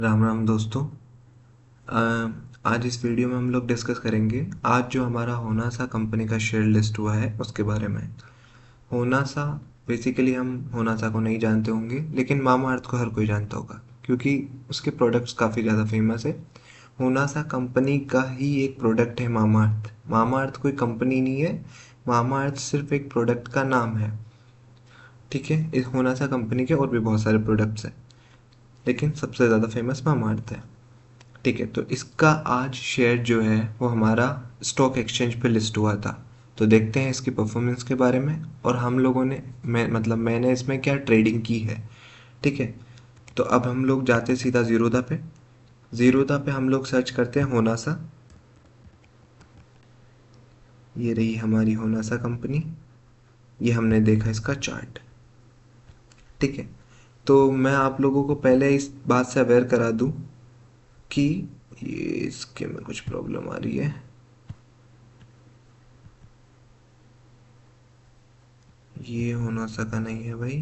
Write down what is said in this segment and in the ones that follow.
राम राम दोस्तों। आज इस वीडियो में हम लोग डिस्कस करेंगे आज जो हमारा होनासा कंपनी का शेयर लिस्ट हुआ है उसके बारे में। होनासा बेसिकली हम होनासा को नहीं जानते होंगे, लेकिन मामाअर्थ को हर कोई जानता होगा क्योंकि उसके प्रोडक्ट्स काफ़ी ज़्यादा फेमस है। होनासा कंपनी का ही एक प्रोडक्ट है मामाअर्थ। मामाअर्थ कोई कंपनी नहीं है, मामाअर्थ सिर्फ एक प्रोडक्ट का नाम है। ठीक है, इस होनासा कंपनी के और भी बहुत सारे प्रोडक्ट्स हैं, लेकिन सबसे ज़्यादा फेमस मामाअर्थ है। ठीक है, तो इसका आज शेयर जो है वो हमारा स्टॉक एक्सचेंज पे लिस्ट हुआ था। तो देखते हैं इसकी परफॉर्मेंस के बारे में और हम लोगों ने मैंने इसमें क्या ट्रेडिंग की है। ठीक है, तो अब हम लोग जाते सीधा ज़ीरोधा पे। ज़ीरोधा पे हम लोग सर्च करते हैं होनासा। ये रही हमारी होनासा कंपनी, ये हमने देखा इसका चार्ट। ठीक है, तो मैं आप लोगों को पहले इस बात से अवेयर करा दूं कि ये इसके में कुछ प्रॉब्लम आ रही है। ये होनासा का नहीं है भाई।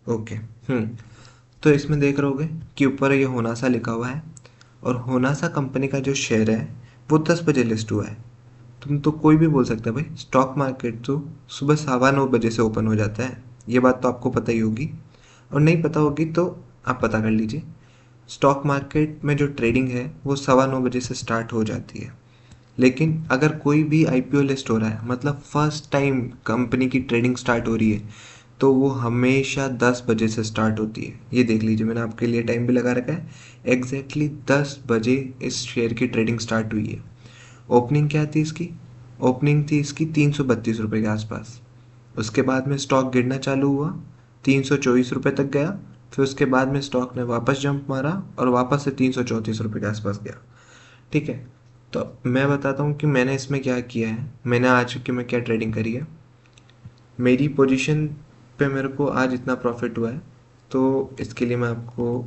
ओके। तो इसमें देख रहे होगे कि ऊपर ये होनासा लिखा हुआ है और होनासा कंपनी का जो शेयर है वो 10 बजे लिस्ट हुआ है। तुम तो कोई भी बोल सकते हैं भाई, स्टॉक मार्केट तो सुबह 9:15 बजे से ओपन हो जाता है। ये बात तो आपको पता ही होगी, और नहीं पता होगी तो आप पता कर लीजिए। स्टॉक मार्केट में जो ट्रेडिंग है वो 9:15 बजे से स्टार्ट हो जाती है। लेकिन अगर कोई भी आईपीओ लिस्ट हो रहा है, मतलब फर्स्ट टाइम कंपनी की ट्रेडिंग स्टार्ट हो रही है, तो वो हमेशा 10 बजे से स्टार्ट होती है। ये देख लीजिए, मैंने आपके लिए टाइम भी लगा रखा है। एग्जैक्टली 10 बजे इस शेयर की ट्रेडिंग स्टार्ट हुई है। ओपनिंग क्या थी इसकी? ओपनिंग थी इसकी 332 रुपये के आसपास। उसके बाद में स्टॉक गिरना चालू हुआ, 324 रुपये तक गया। फिर उसके बाद में स्टॉक ने वापस जंप मारा और वापस से 334 रुपये के आसपास गया। ठीक है, तो मैं बताता हूँ कि मैंने इसमें क्या किया है, मैंने आज की मैं क्या ट्रेडिंग करी है। मेरी पोजीशन पे मेरे को आज इतना प्रॉफिट हुआ है, तो इसके लिए मैं आपको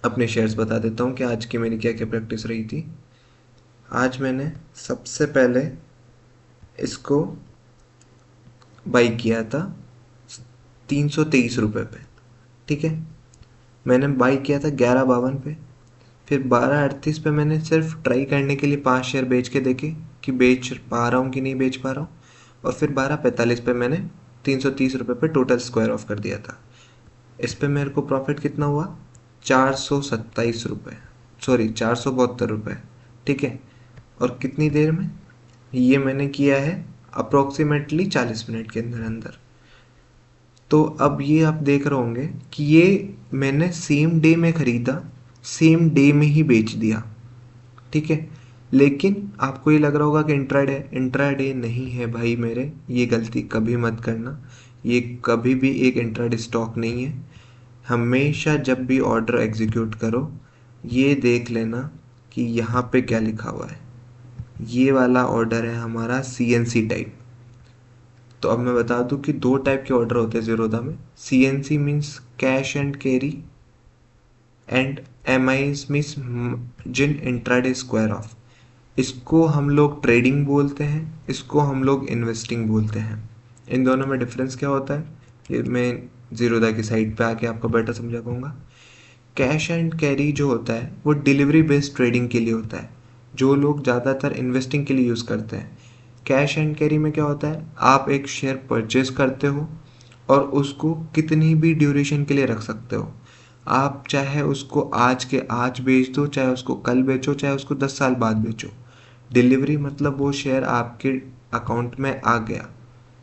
अपने शेयर्स बता देता हूँ कि आज की मेरी क्या क्या प्रैक्टिस रही थी। आज मैंने सबसे पहले इसको बाई किया था 323 रुपये पे। ठीक है, मैंने बाई किया था 11:52 पे। फिर 12:38 पे मैंने सिर्फ ट्राई करने के लिए 5 शेयर बेच के देखे कि बेच पा रहा हूँ कि नहीं बेच पा रहा हूँ। और फिर 12:45 पे मैंने 330 रुपये पे टोटल स्क्वायर ऑफ कर दिया था। इस पे मेरे को प्रॉफिट कितना हुआ? 427 रुपये, सॉरी 472 रुपये। ठीक है, और कितनी देर में? ये मैंने किया है अप्रोक्सीमेटली 40 मिनट के अंदर अंदर। तो अब ये आप देख रहे होंगे कि ये मैंने सेम डे में ख़रीदा, सेम डे में ही बेच दिया। ठीक है, लेकिन आपको ये लग रहा होगा कि इंट्राडे इंट्राडे नहीं है भाई मेरे, ये गलती कभी मत करना। ये कभी भी एक इंट्राडे स्टॉक नहीं है। हमेशा जब भी ऑर्डर एग्जीक्यूट करो, ये देख लेना कि यहाँ पे क्या लिखा हुआ है। ये वाला ऑर्डर है हमारा सीएनसी टाइप। तो अब मैं बता दूं कि दो टाइप के ऑर्डर होते हैं ज़ीरोधा में। CNC means cash and carry, and MIS means जिन इंट्राडे स्क्वायर ऑफ। इसको हम लोग ट्रेडिंग बोलते हैं, इसको हम लोग इन्वेस्टिंग बोलते हैं। इन दोनों में डिफरेंस क्या होता है ये मैं ज़ीरोधा की साइड पे आके आपको बेटर समझा पाऊंगा। कैश एंड कैरी जो होता है वो डिलीवरी बेस्ड ट्रेडिंग के लिए होता है, जो लोग ज़्यादातर इन्वेस्टिंग के लिए यूज़ करते हैं। कैश एंड कैरी में क्या होता है, आप एक शेयर परचेज करते हो और उसको कितनी भी ड्यूरेशन के लिए रख सकते हो। आप चाहे उसको आज के आज बेच दो, चाहे उसको कल बेचो, चाहे उसको 10 साल बाद बेचो। डिलीवरी मतलब वो शेयर आपके अकाउंट में आ गया।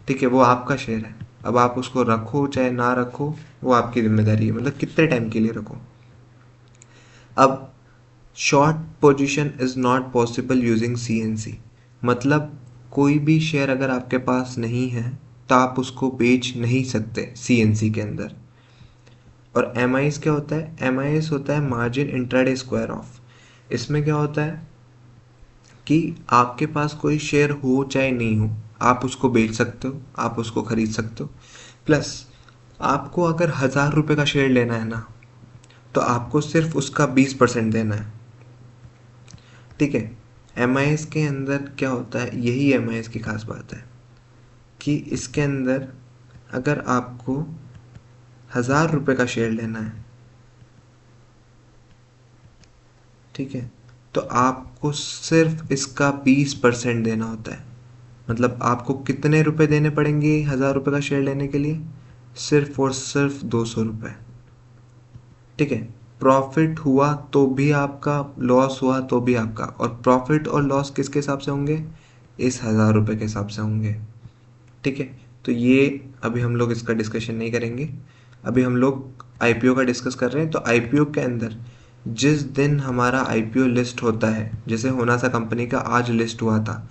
ठीक है, वो आपका शेयर है। अब आप उसको रखो चाहे ना रखो, वो आपकी जिम्मेदारी है, मतलब कितने टाइम के लिए रखो। अब short position is not possible using CNC. मतलब कोई भी शेयर अगर आपके पास नहीं है तो आप उसको बेच नहीं सकते सीएनसी के अंदर। और एम क्या होता है? एम होता है मार्जिन इंट्राडे स्क्वायर ऑफ। इसमें क्या होता है कि आपके पास कोई शेयर हो चाहे नहीं हो, आप उसको बेच सकते हो, आप उसको खरीद सकते हो। प्लस आपको अगर 1,000 रुपये का शेयर लेना है ना, तो आपको सिर्फ उसका 20% देना है। ठीक है, एम के अंदर क्या होता है, यही एम की खास बात है कि इसके अंदर अगर आपको ₹1000 का शेयर लेना है, ठीक है, तो आपको सिर्फ इसका 20% देना होता है। मतलब आपको कितने रुपए देने पड़ेंगे ₹1000 का शेयर लेने के लिए? सिर्फ और सिर्फ ₹200, ठीक है। प्रॉफिट हुआ तो भी आपका, लॉस हुआ तो भी आपका, और प्रॉफिट और लॉस किसके हिसाब से होंगे? इस ₹1000 के हिसाब से होंगे, ठीक है। तो ये अभी हम लोग इसका डिस्कशन नहीं करेंगे, अभी हम लोग आईपीओ का डिस्कस कर रहे हैं। तो आईपीओ के अंदर जिस दिन हमारा आईपीओ लिस्ट होता है, जैसे होनासा कंपनी का आज लिस्ट हुआ था,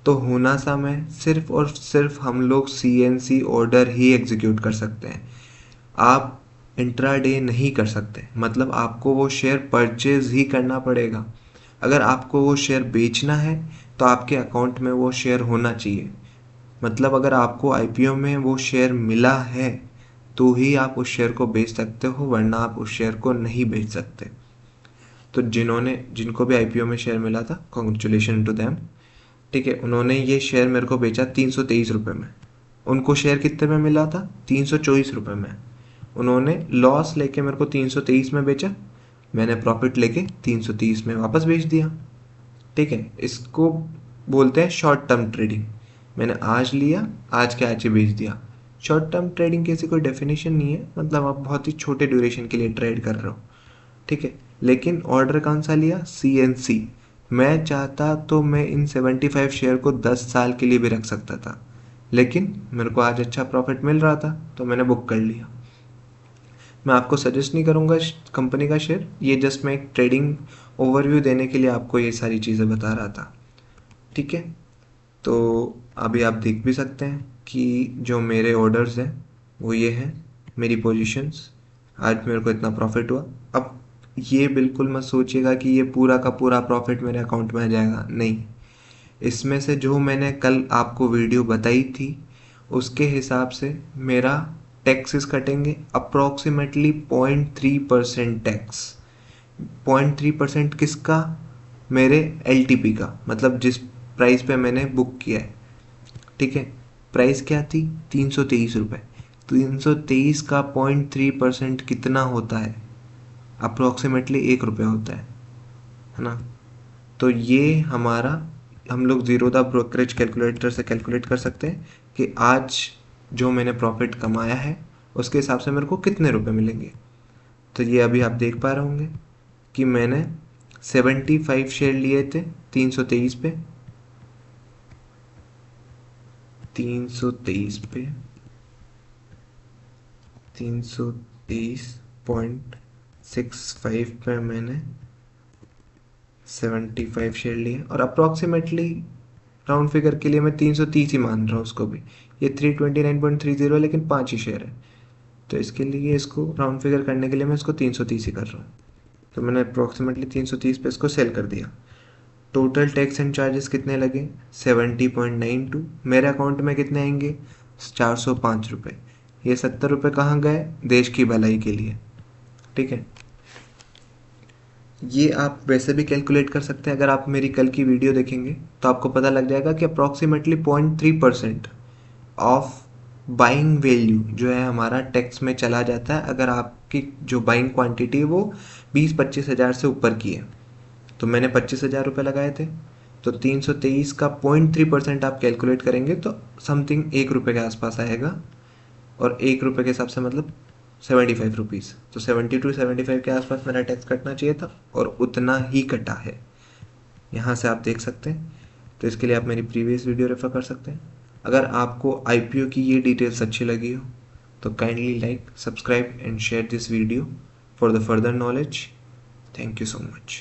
तो होनासा में सिर्फ और सिर्फ हम लोग सीएनसी ऑर्डर ही एग्जीक्यूट कर सकते हैं। आप इंट्राडे नहीं कर सकते, मतलब आपको वो शेयर परचेज ही करना पड़ेगा। अगर आपको वो शेयर बेचना है तो आपके अकाउंट में वो शेयर होना चाहिए। मतलब अगर आपको आईपीओ में वो शेयर मिला है तो ही आप उस शेयर को बेच सकते हो, वरना आप उस शेयर को नहीं बेच सकते। तो जिनको भी आईपीओ में शेयर मिला था, कॉन्ग्रेचुलेशन टू देम, ठीक है। उन्होंने ये शेयर मेरे को बेचा ₹323 में। उनको शेयर कितने में मिला था? ₹324 में। उन्होंने लॉस लेके मेरे को 323 में बेचा, मैंने प्रॉफिट लेके 330 में वापस बेच दिया, ठीक है। इसको बोलते हैं शॉर्ट टर्म ट्रेडिंग। मैंने आज लिया, आज के आज ही बेच दिया। शॉर्ट टर्म ट्रेडिंग की ऐसी कोई डेफिनेशन नहीं है, मतलब आप बहुत ही छोटे ड्यूरेशन के लिए ट्रेड कर रहे हो, ठीक है। लेकिन ऑर्डर कौन सा लिया? सीएनसी। मैं चाहता तो मैं इन 75 शेयर को 10 साल के लिए भी रख सकता था, लेकिन मेरे को आज अच्छा प्रॉफिट मिल रहा था तो मैंने बुक कर लिया। मैं आपको सजेस्ट नहीं करूँगा कंपनी का शेयर, ये जस्ट मैं एक ट्रेडिंग ओवरव्यू देने के लिए आपको ये सारी चीज़ें बता रहा था, ठीक है। तो अभी आप देख भी सकते हैं कि जो मेरे ऑर्डर्स हैं वो ये हैं, मेरी पोजीशंस। आज मेरे को इतना प्रॉफिट हुआ। अब ये बिल्कुल मत सोचिएगा कि ये पूरा का पूरा प्रॉफिट मेरे अकाउंट में आ जाएगा, नहीं। इसमें से जो मैंने कल आपको वीडियो बताई थी उसके हिसाब से मेरा टैक्सेस कटेंगे अप्रॉक्सीमेटली 0.3% टैक्स। 0.3% किसका? मेरे एलटीपी का, मतलब जिस प्राइस पे मैंने बुक किया है, ठीक है। प्राइस क्या थी? ₹323। 323 का 0.3% कितना होता है? अप्रॉक्सीमेटली ₹1 होता है ना। तो ये हमारा, हम लोग जीरो द ब्रोकरेज कैलकुलेटर से कैलकुलेट कर सकते हैं कि आज जो मैंने प्रॉफिट कमाया है उसके हिसाब से मेरे को कितने रुपए मिलेंगे। तो ये अभी आप देख पा रहे होंगे कि मैंने 75 शेयर लिए थे 323 पे, 323 पे 323.65 पे मैंने 75 शेयर लिए, और अप्रॉक्सीमेटली राउंड फिगर के लिए मैं 330 ही मान रहा हूँ उसको भी। ये 329.30 है लेकिन 5 ही शेयर है, तो इसके लिए इसको राउंड फिगर करने के लिए मैं इसको 330 ही कर रहा हूँ। तो मैंने अप्रॉक्सीमेटली 330 पे इसको सेल कर दिया। टोटल टैक्स एंड चार्जेस कितने लगे? 70.92। मेरे अकाउंट में कितने आएंगे? ₹405। ये ₹70 कहाँ गए? देश की भलाई के लिए, ठीक है। ये आप वैसे भी कैलकुलेट कर सकते हैं, अगर आप मेरी कल की वीडियो देखेंगे तो आपको पता लग जाएगा कि अप्रॉक्सीमेटली 0.3% ऑफ बाइंग वैल्यू जो है हमारा टैक्स में चला जाता है, अगर आपकी जो बाइंग क्वांटिटी है वो 20-25 हज़ार से ऊपर की है। तो मैंने ₹25,000 लगाए थे, तो 323 का 0.3% आप कैलकुलेट करेंगे तो समथिंग ₹1 के आसपास आएगा, और ₹1 के हिसाब से मतलब 75 रुपीज़। तो 70 to 75 के आसपास मेरा टैक्स कटना चाहिए था, और उतना ही कटा है। यहाँ से आप देख सकते हैं। तो इसके लिए आप मेरी प्रीवियस वीडियो रेफर कर सकते हैं। अगर आपको आईपीओ की ये डिटेल्स अच्छी लगी हो तो kindly like, subscribe and share this video for the further knowledge. Thank you so much.